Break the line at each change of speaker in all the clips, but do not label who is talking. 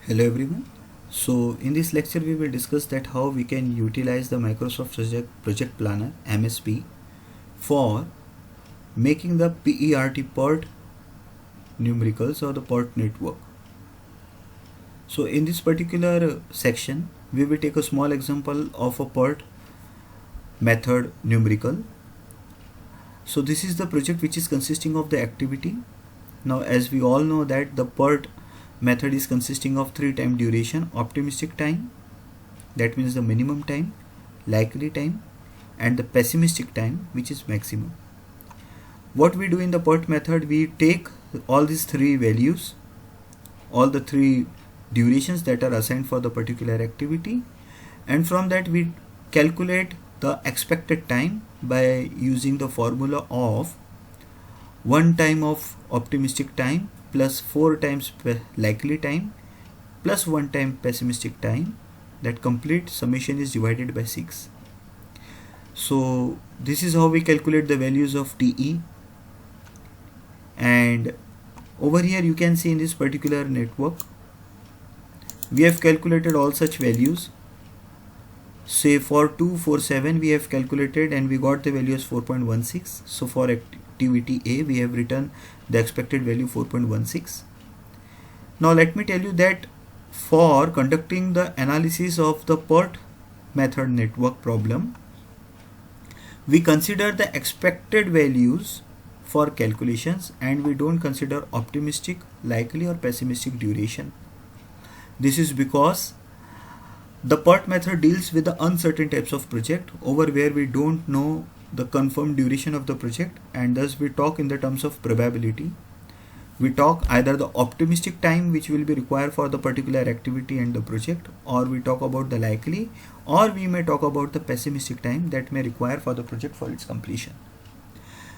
Hello everyone. So in this lecture we will discuss that how we can utilize the Microsoft Project Planner MSP for making the PERT numericals or the PERT network. So in this particular section we will take a small example of a PERT method numerical. So this is the project which is consisting of the activity. Now as we all know that the PERT method is consisting of 3 time duration: optimistic time, that means the minimum time, likely time, and the pessimistic time, which is maximum. What we do in the PERT method, we take all these 3 values, all the 3 durations that are assigned for the particular activity, and from that we calculate the expected time by using the formula of 1 time of optimistic time plus 4 times likely time plus 1 time pessimistic time. That complete summation is divided by 6. So this is how we calculate the values of TE, and over here you can see in this particular network we have calculated all such values. Say for 247 we have calculated and we got the value as 4.16. So for activity A we have written the expected value 4.16. Now let me tell you that for conducting the analysis of the PERT method network problem, we consider the expected values for calculations and we don't consider optimistic, likely or pessimistic duration. This is because the PERT method deals with the uncertain types of project, over where we don't know the confirmed duration of the project, and thus we talk in the terms of probability. We talk either the optimistic time which will be required for the particular activity and the project, or we talk about the likely, or we may talk about the pessimistic time that may require for the project for its completion.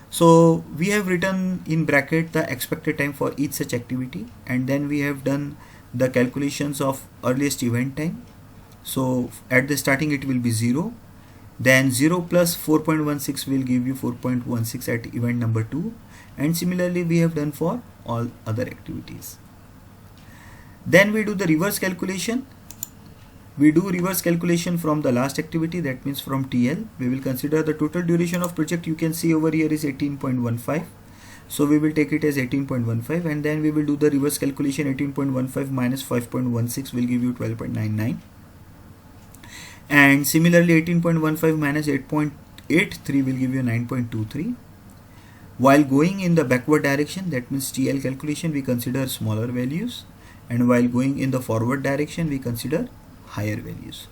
So we have written in bracket the expected time for each such activity, and then we have done the calculations of earliest event time. So at the starting it will be 0, then 0 plus 4.16 will give you 4.16 at event number 2, and similarly we have done for all other activities. Then we do the reverse calculation. We do reverse calculation from the last activity, that means from TL. We will consider the total duration of project. You can see over here is 18.15. So we will take it as 18.15, and then we will do the reverse calculation. 18.15 minus 5.16 will give you 12.99. And similarly 18.15 minus 8.83 will give you 9.23. While going in the backward direction, that means TL calculation, we consider smaller values, and while going in the forward direction we consider higher values.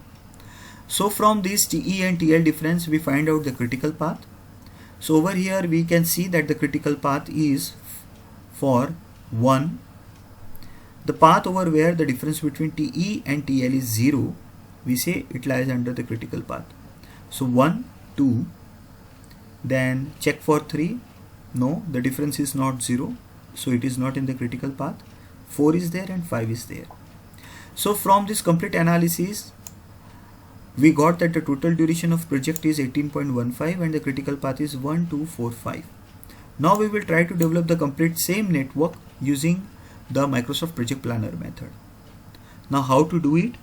So from this TE and TL difference we find out the critical path. So over here we can see that the critical path is for 1. The path over where the difference between TE and TL is 0, we say it lies under the critical path. So 1, 2, then check for 3. No, the difference is not 0, so it is not in the critical path. 4 is there and 5 is there. So from this complete analysis we got that the total duration of project is 18.15 and the critical path is 1, 2, 4, 5. Now we will try to develop the complete same network using the Microsoft Project Planner method. Now how to do it?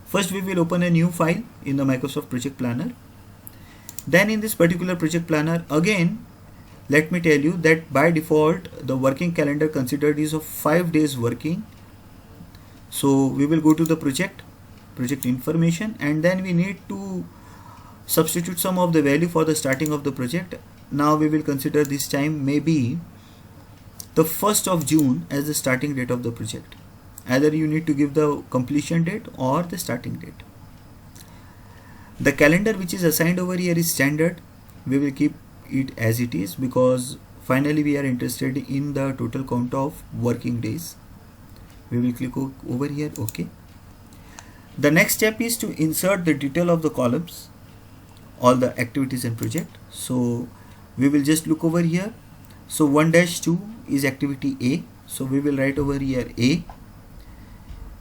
First we will open a new file in the Microsoft Project Planner. Then in this particular project planner, again let me tell you that by default the working calendar considered is of 5 days working. So we will go to the project information, and then we need to substitute some of the value for the starting of the project. Now we will consider this time maybe the 1st of June as the starting date of the project. Either you need to give the completion date or the starting date. The calendar which is assigned over here is standard. We will keep it as it is because finally we are interested in the total count of working days. We will click over here, OK. The next step is to insert the detail of the columns, all the activities and project. So we will just look over here. So 1-2 is activity A. So we will write over here A.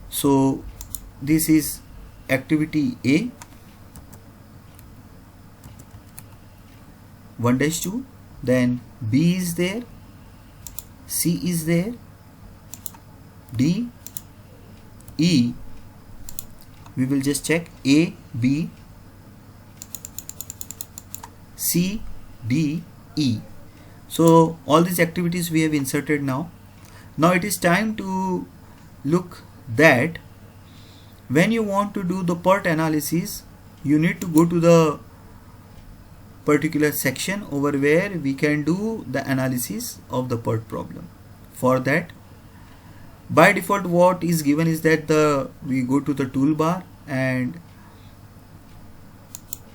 So this is activity A, 1-2, then B is there, C is there, D, E, we will just check A, B, C, D, E. So all these activities we have inserted now. Now it is time to look that when you want to do the PERT analysis, you need to go to the particular section over where we can do the analysis of the PERT problem. For that, by default what is given is that we go to the toolbar, and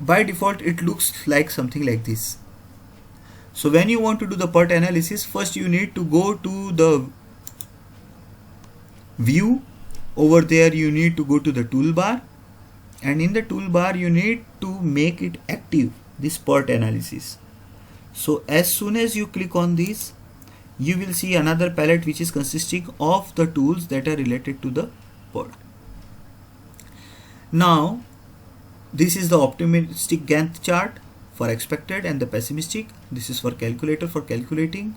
by default it looks like something like this. So when you want to do the PERT analysis, first you need to go to the view. Over there you need to go to the toolbar, and in the toolbar you need to make it active, this PERT analysis. So as soon as you click on this, you will see another palette which is consisting of the tools that are related to the PERT. Now this is the optimistic Gantt chart for expected and the pessimistic. This is for calculator for calculating.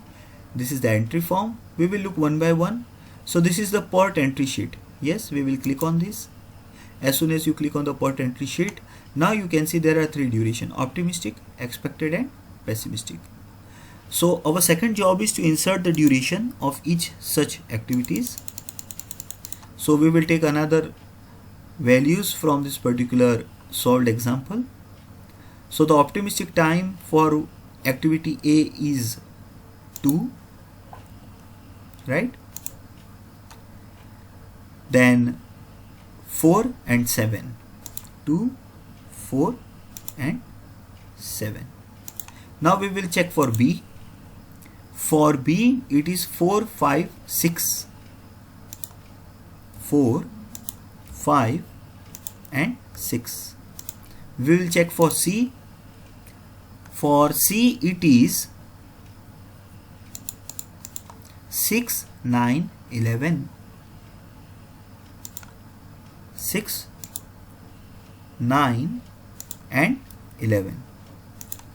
This is the entry form. We will look one by one. So this is the PERT entry sheet. Yes, we will click on this. As soon as you click on the PERT entry sheet, now you can see there are three duration: optimistic, expected and pessimistic. So our second job is to insert the duration of each such activities. So we will take another values from this particular solved example. So the optimistic time for activity A is 2, right? Then 4 and 7. 2, 4 and 7. Now we will check for B. For B it is 4, 5, 6. 4, 5 and 6. We will check for C. For C it is 6, 9, 11. 6, 9 and 11.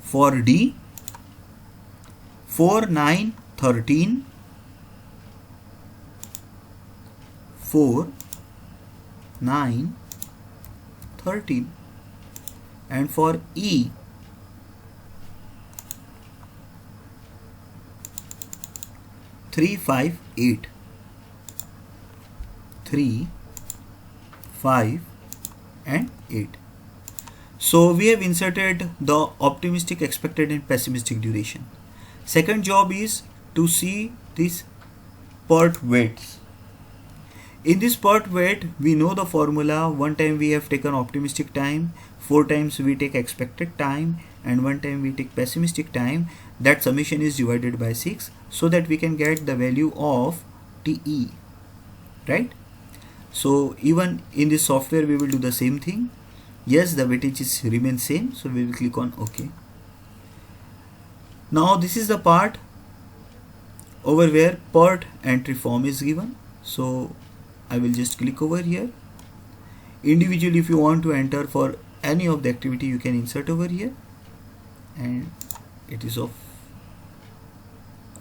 For D, 4, 9, 13. 4, 9, 13. And for E, 3, 5, 8. 3, 5 and 8. So we have inserted the optimistic, expected and pessimistic duration. Second job is to see this PERT weights. In this PERT weight, we know the formula. One time we have taken optimistic time, 4 times we take expected time, and 1 time we take pessimistic time. That summation is divided by 6 so that we can get the value of TE, right? So even in this software we will do the same thing. Yes, the weightages remain same, so we will click on OK. Now this is the part over where PERT entry form is given. So I will just click over here. Individually, if you want to enter for any of the activity, you can insert over here, and it is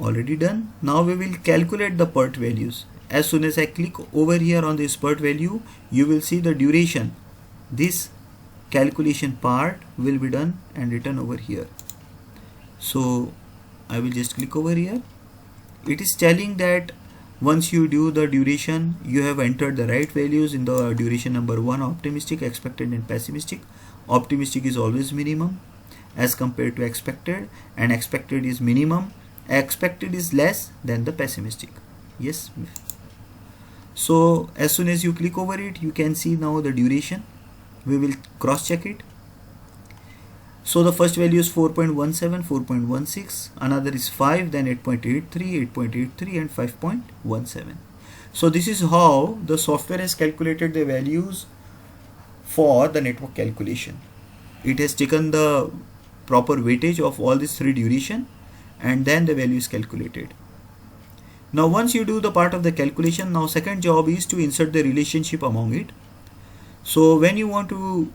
already done. Now we will calculate the PERT values. As soon as I click over here on this PERT value, you will see the duration. This calculation part will be done and written over here. So I will just click over here. It is telling that once you do the duration, you have entered the right values in the duration number 1, optimistic, expected and pessimistic. Optimistic is always minimum as compared to expected, and expected is minimum. Expected is less than the pessimistic. Yes. So as soon as you click over it, you can see now the duration. We will cross check it. So the first value is 4.17, 4.16, another is 5, then 8.83, 8.83 and 5.17. So this is how the software has calculated the values for the network calculation. It has taken the proper weightage of all these 3 duration, and then the value is calculated. Now once you do the part of the calculation, now second job is to insert the relationship among it. So when you want to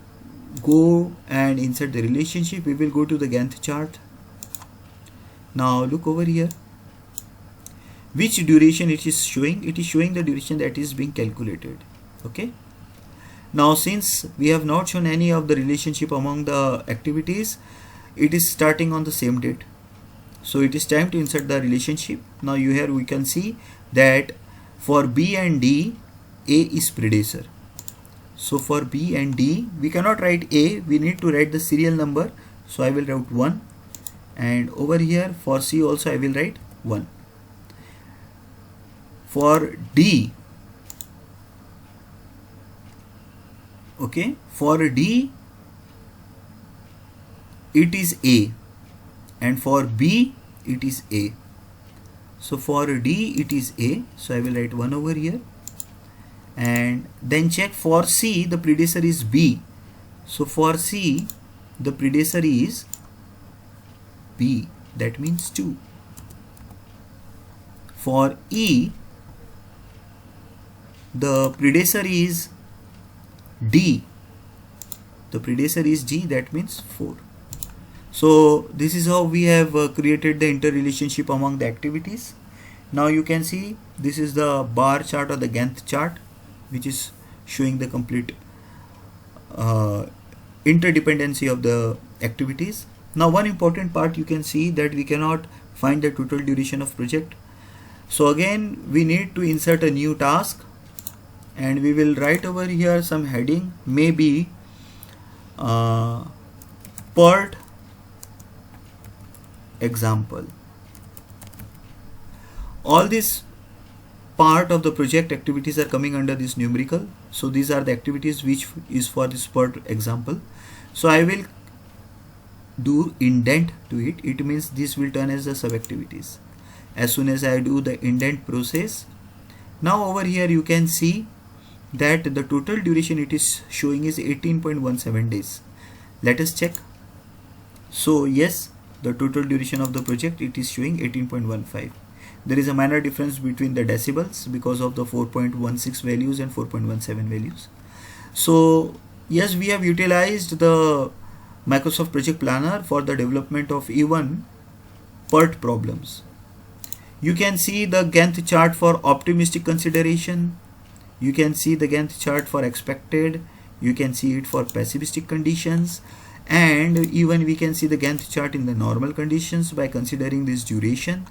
go and insert the relationship, we will go to the Gantt chart. Now look over here. Which duration it is showing? It is showing the duration that is being calculated. Okay. Now since we have not shown any of the relationship among the activities, it is starting on the same date. So it is time to insert the relationship. Now here we can see that for B and D, A is predecessor. So for B and D, we cannot write A, we need to write the serial number. So I will write 1, and over here for C also I will write 1. For D, okay, for D it is A, and for B it is A. So for D it is A, so I will write 1 over here. And then check for C, the predecessor is B. So for C, the predecessor is B, that means 2. For E, the predecessor is D, the predecessor is G, that means 4. So this is how we have created the interrelationship among the activities. Now you can see this is the bar chart or the Gantt chart, which is showing the complete interdependency of the activities. Now one important part, you can see that we cannot find the total duration of project. So again we need to insert a new task, and we will write over here some heading, maybe PERT example. All this part of the project activities are coming under this numerical. So these are the activities which is for this PERT example. So I will do indent to it. It means this will turn as the sub activities. As soon as I do the indent process, now over here you can see that the total duration it is showing is 18.17 days. Let us check. So yes, the total duration of the project it is showing 18.15. There is a minor difference between the decibels because of the 4.16 values and 4.17 values. So yes, we have utilized the Microsoft Project Planner for the development of even PERT problems. You can see the Gantt chart for optimistic consideration. You can see the Gantt chart for expected. You can see it for pessimistic conditions, and even we can see the Gantt chart in the normal conditions by considering this duration.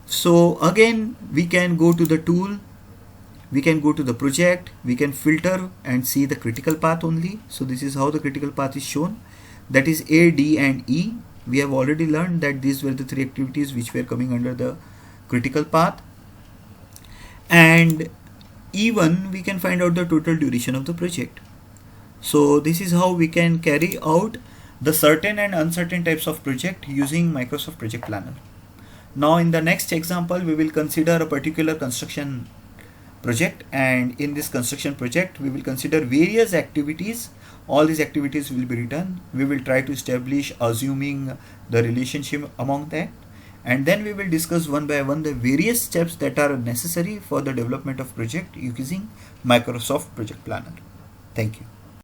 So again, we can go to the tool, we can go to the project, we can filter and see the critical path only. So this is how the critical path is shown, that is A, D and E. We have already learned that these were the 3 activities which were coming under the critical path, and even we can find out the total duration of the project. So this is how we can carry out the certain and uncertain types of project using Microsoft Project Planner. Now in the next example, we will consider a particular construction project, and in this construction project we will consider various activities. All these activities will be written. We will try to establish assuming the relationship among them, and then we will discuss one by one the various steps that are necessary for the development of project using Microsoft Project Planner. Thank you.